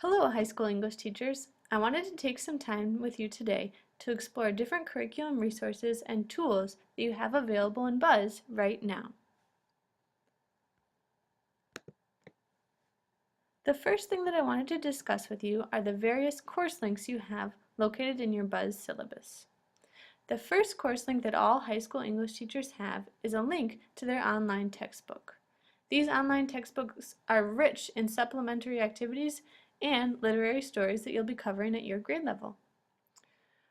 Hello, high school English teachers. I wanted to take some time with you today to explore different curriculum resources and tools that you have available in Buzz right now. The first thing that I wanted to discuss with you are the various course links you have located in your Buzz syllabus. The first course link that all high school English teachers have is a link to their online textbook. These online textbooks are rich in supplementary activities and literary stories that you'll be covering at your grade level.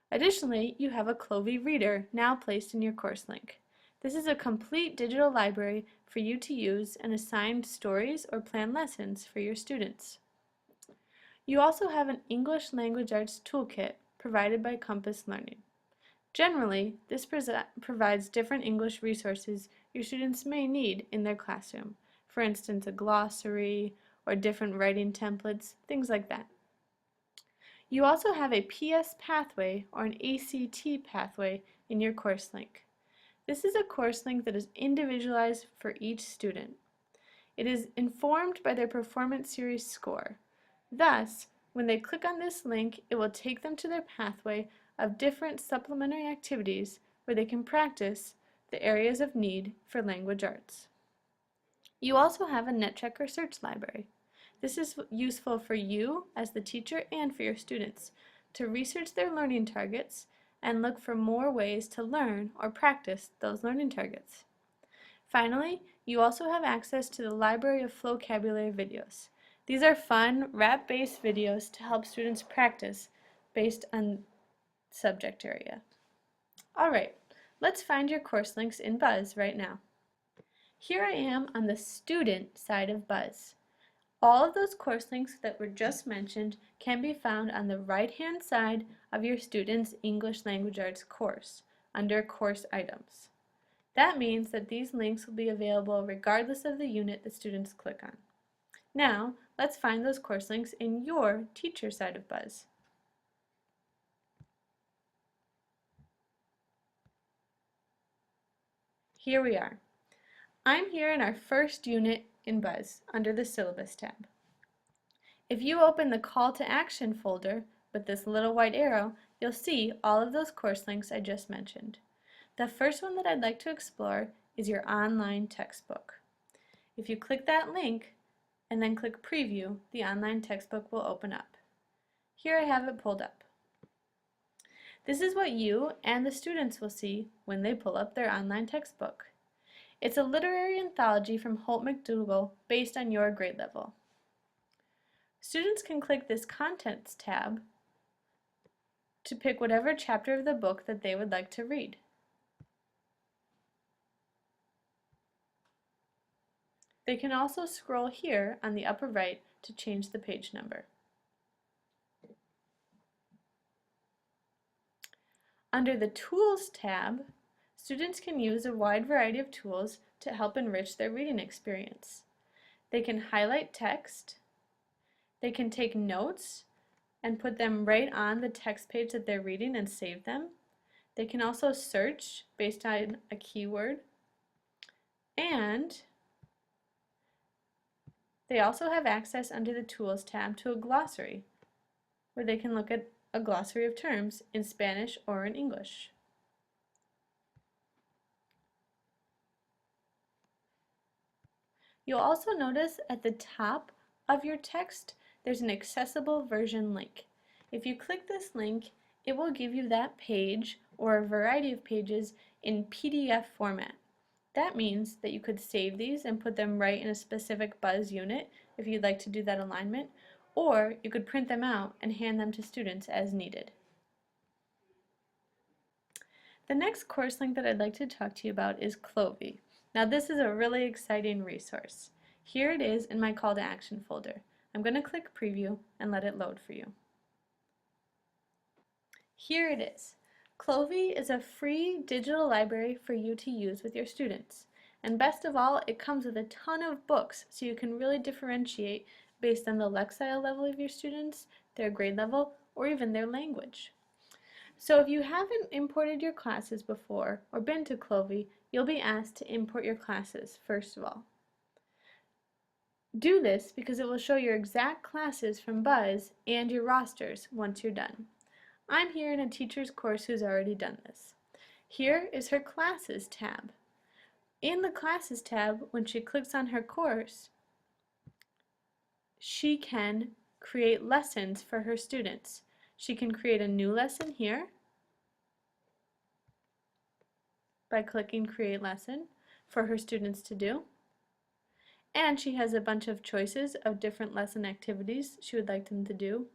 Additionally, you have a Clovey Reader now placed in your course link. This is a complete digital library for you to use and assign stories or plan lessons for your students. You also have an English Language Arts toolkit provided by Compass Learning. Generally, this provides different English resources your students may need in their classroom. For instance, a glossary or different writing templates, things like that. You also have a PS pathway or an ACT pathway in your course link. This is a course link that is individualized for each student. It is informed by their performance series score. Thus, when they click on this link, it will take them to their pathway of different supplementary activities where they can practice the areas of need for language arts. You also have a NetChecker search library. This is useful for you as the teacher and for your students to research their learning targets and look for more ways to learn or practice those learning targets. Finally, you also have access to the library of Flocabulary videos. These are fun, rap-based videos to help students practice based on subject area. Alright, let's find your course links in Buzz right now. Here I am on the student side of Buzz. All of those course links that were just mentioned can be found on the right-hand side of your student's English Language Arts course, under Course Items. That means that these links will be available regardless of the unit the students click on. Now, let's find those course links in your teacher side of Buzz. Here we are. I'm here in our first unit in Buzz, under the Syllabus tab. If you open the Call to Action folder with this little white arrow, you'll see all of those course links I just mentioned. The first one that I'd like to explore is your online textbook. If you click that link and then click Preview, the online textbook will open up. Here I have it pulled up. This is what you and the students will see when they pull up their online textbook. It's a literary anthology from Holt McDougall based on your grade level. Students can click this Contents tab to pick whatever chapter of the book that they would like to read. They can also scroll here on the upper right to change the page number. Under the Tools tab, students can use a wide variety of tools to help enrich their reading experience. They can highlight text, they can take notes and put them right on the text page that they're reading and save them. They can also search based on a keyword, and they also have access under the Tools tab to a glossary, where they can look at a glossary of terms in Spanish or in English. You'll also notice at the top of your text there's an accessible version link. If you click this link, it will give you that page or a variety of pages in PDF format. That means that you could save these and put them right in a specific Buzz unit if you'd like to do that alignment, or you could print them out and hand them to students as needed. The next course link that I'd like to talk to you about is Clovey. Now this is a really exciting resource. Here it is in my call to action folder. I'm going to click preview and let it load for you. Here it is. Clovey is a free digital library for you to use with your students. And best of all, it comes with a ton of books so you can really differentiate based on the Lexile level of your students, their grade level, or even their language. So if you haven't imported your classes before or been to Clovey, you'll be asked to import your classes first of all. Do this because it will show your exact classes from Buzz and your rosters once you're done. I'm here in a teacher's course who's already done this. Here is her Classes tab. In the Classes tab, when she clicks on her course, she can create lessons for her students. She can create a new lesson here by clicking Create Lesson for her students to do. And she has a bunch of choices of different lesson activities she would like them to do.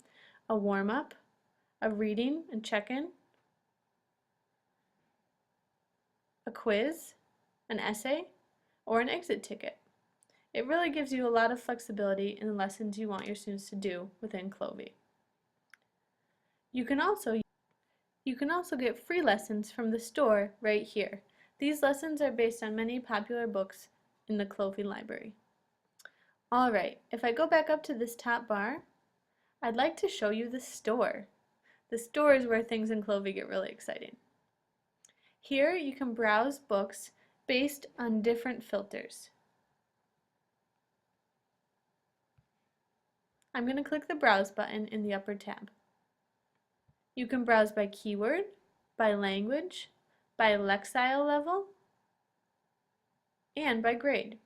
A warm-up, a reading and check-in, a quiz, an essay, or an exit ticket. It really gives you a lot of flexibility in the lessons you want your students to do within Clovey. You can also get free lessons from the store right here. These lessons are based on many popular books in the Clovey library. Alright, if I go back up to this top bar, I'd like to show you the store. The store is where things in Clovey get really exciting. Here you can browse books based on different filters. I'm going to click the Browse button in the upper tab. You can browse by keyword, by language, by Lexile level, and by grade.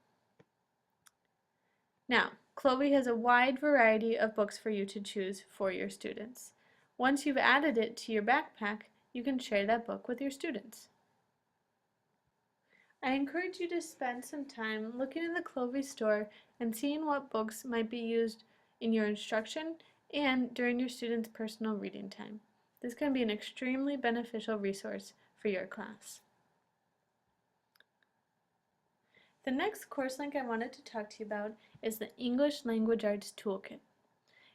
Now, Clovey has a wide variety of books for you to choose for your students. Once you've added it to your backpack, you can share that book with your students. I encourage you to spend some time looking in the Clovey store and seeing what books might be used in your instruction and during your students' personal reading time. This can be an extremely beneficial resource for your class. The next course link I wanted to talk to you about is the English Language Arts Toolkit.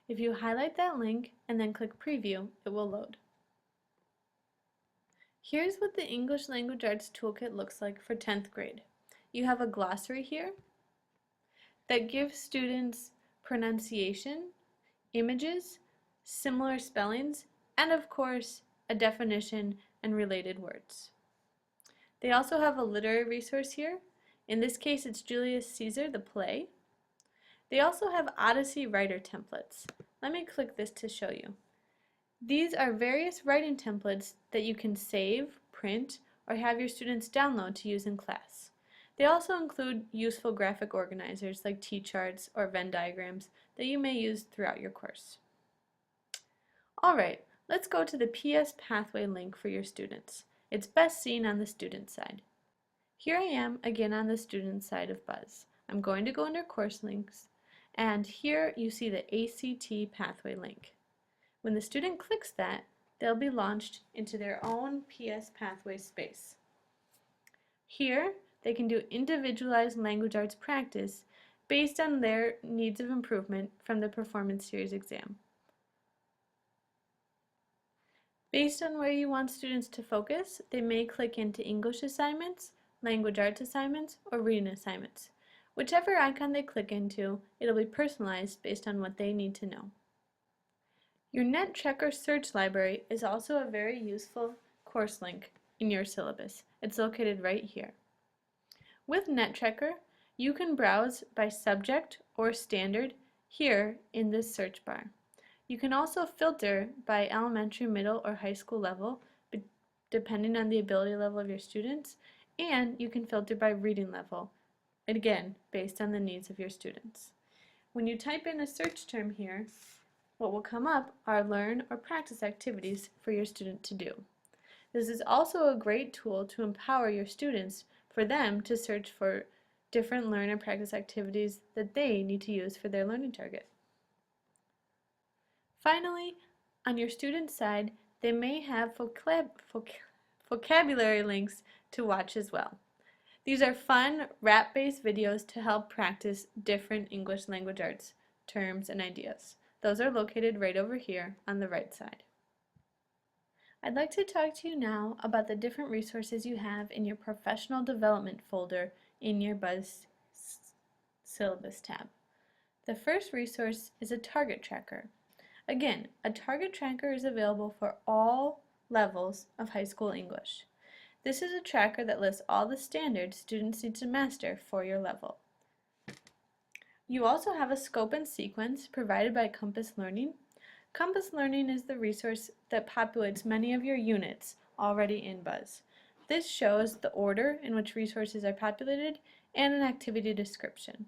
If you highlight that link and then click Preview, it will load. Here's what the English Language Arts Toolkit looks like for 10th grade. You have a glossary here that gives students pronunciation, images, similar spellings, and of course, a definition and related words. They also have a literary resource here. In this case, it's Julius Caesar, the play. They also have Odyssey writer templates. Let me click this to show you. These are various writing templates that you can save, print, or have your students download to use in class. They also include useful graphic organizers like T-charts or Venn diagrams that you may use throughout your course. Alright, let's go to the PS Pathway link for your students. It's best seen on the student side. Here I am again on the student side of Buzz. I'm going to go under course links, and here you see the ACT Pathway link. When the student clicks that, they'll be launched into their own PS Pathway space. Here, they can do individualized language arts practice based on their needs of improvement from the Performance Series exam. Based on where you want students to focus, they may click into English assignments, language arts assignments, or reading assignments. Whichever icon they click into, it'll be personalized based on what they need to know. Your NetChecker search library is also a very useful course link in your syllabus. It's located right here. With NetChecker, you can browse by subject or standard here in this search bar. You can also filter by elementary, middle, or high school level, depending on the ability level of your students, and you can filter by reading level, again, based on the needs of your students. When you type in a search term here, what will come up are learn or practice activities for your student to do. This is also a great tool to empower your students for them to search for different learn or practice activities that they need to use for their learning target. Finally, on your student side, they may have vocabulary links to watch as well. These are fun, rap-based videos to help practice different English language arts terms and ideas. Those are located right over here on the right side. I'd like to talk to you now about the different resources you have in your professional development folder in your Buzz syllabus tab. The first resource is a target tracker. Again, a target tracker is available for all levels of high school English. This is a tracker that lists all the standards students need to master for your level. You also have a scope and sequence provided by Compass Learning. Compass Learning is the resource that populates many of your units already in Buzz. This shows the order in which resources are populated and an activity description.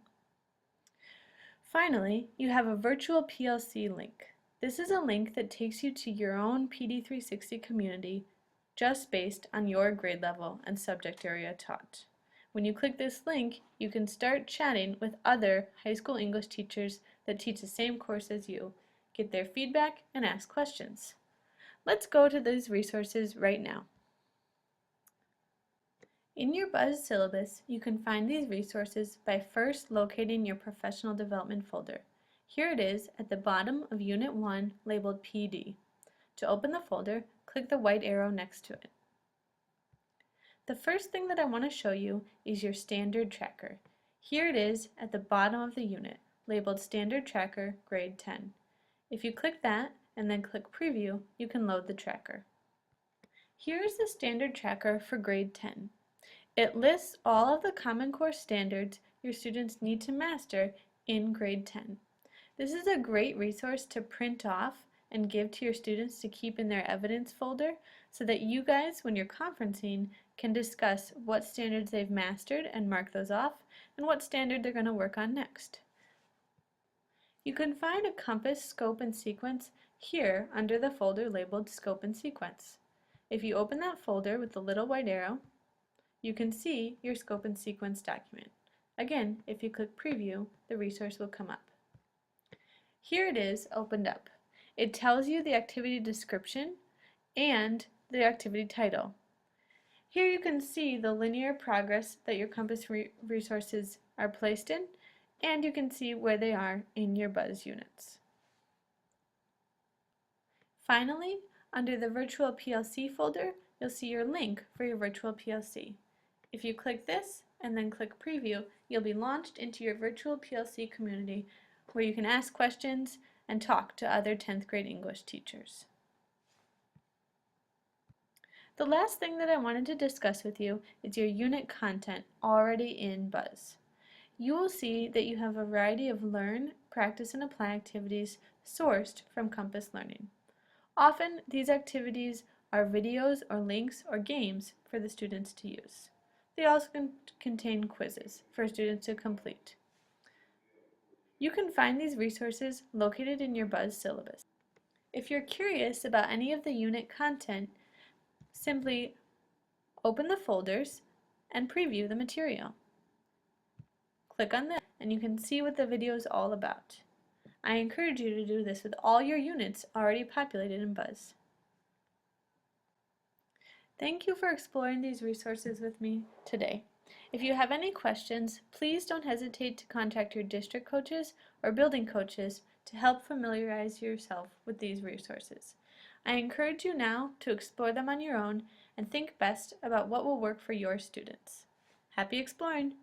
Finally, you have a virtual PLC link. This is a link that takes you to your own PD360 community just based on your grade level and subject area taught. When you click this link, you can start chatting with other high school English teachers that teach the same course as you, get their feedback, and ask questions. Let's go to these resources right now. In your Buzz syllabus, you can find these resources by first locating your professional development folder. Here it is at the bottom of Unit 1 labeled PD. To open the folder, click the white arrow next to it. The first thing that I want to show you is your standard tracker. Here it is at the bottom of the unit, labeled Standard Tracker Grade 10. If you click that and then click Preview, you can load the tracker. Here is the standard tracker for Grade 10. It lists all of the Common Core standards your students need to master in Grade 10. This is a great resource to print off and give to your students to keep in their evidence folder so that you guys, when you're conferencing, can discuss what standards they've mastered and mark those off and what standard they're going to work on next. You can find a Compass Scope and Sequence here under the folder labeled Scope and Sequence. If you open that folder with the little white arrow, you can see your Scope and Sequence document. Again, if you click Preview, the resource will come up. Here it is opened up. It tells you the activity description and the activity title. Here you can see the linear progress that your Compass resources are placed in, and you can see where they are in your Buzz units. Finally, under the Virtual PLC folder, you'll see your link for your Virtual PLC. If you click this and then click Preview, you'll be launched into your Virtual PLC community where you can ask questions and talk to other 10th grade English teachers. The last thing that I wanted to discuss with you is your unit content already in Buzz. You will see that you have a variety of learn, practice, and apply activities sourced from Compass Learning. Often, these activities are videos or links or games for the students to use. They also contain quizzes for students to complete. You can find these resources located in your Buzz syllabus. If you're curious about any of the unit content, simply open the folders and preview the material. Click on this and you can see what the video is all about. I encourage you to do this with all your units already populated in Buzz. Thank you for exploring these resources with me today. If you have any questions, please don't hesitate to contact your district coaches or building coaches to help familiarize yourself with these resources. I encourage you now to explore them on your own and think best about what will work for your students. Happy exploring!